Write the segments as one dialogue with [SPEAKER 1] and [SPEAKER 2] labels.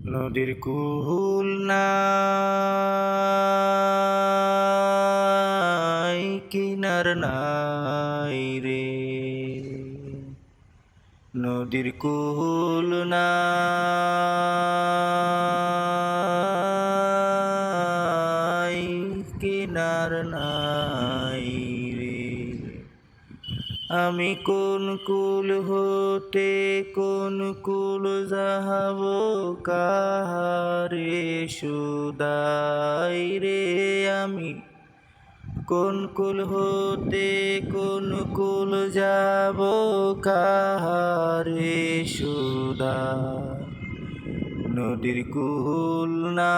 [SPEAKER 1] নদীর কুল নাই, কিনার নাই রে। নদীর কুল নাই, কিনার নাই রে। আমি কোন কুল হতে কোন কুল যাব, কাহারে সুদাই রে। আমি কোন কুল হতে কোন কুল যাব, কাহারে সুদাই। নদীর কুল নাই,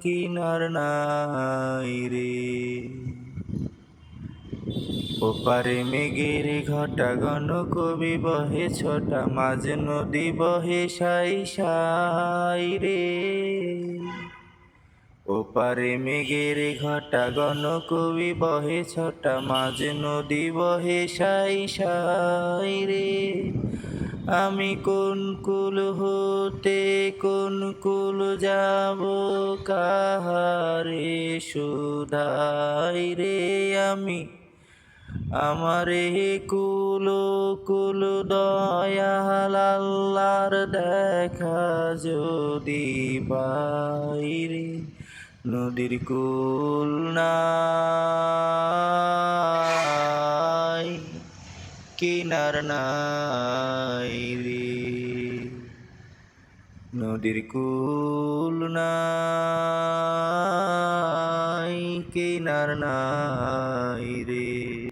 [SPEAKER 1] কিনার নাই রে। ওপারে মেঘের ঘটা ঘন কবি বহে ছোটা, মাঝে নদী বহে সাই সাই রে। ওপারে মেঘের ঘটা ঘন কবি বহে ছোটা, মাঝে নদী বহে সাই সাই রে। আমি কোন কুল হতে কোন কুল যাব, কাহারে সুধাই রে। আমি আমারে কুল কুল দয়াল আল্লাহর দেখা যদি পাই রে। নদীর কুল নাই, কিনার নাই রে। নদীর কুল নাই, কিনার নাই রে।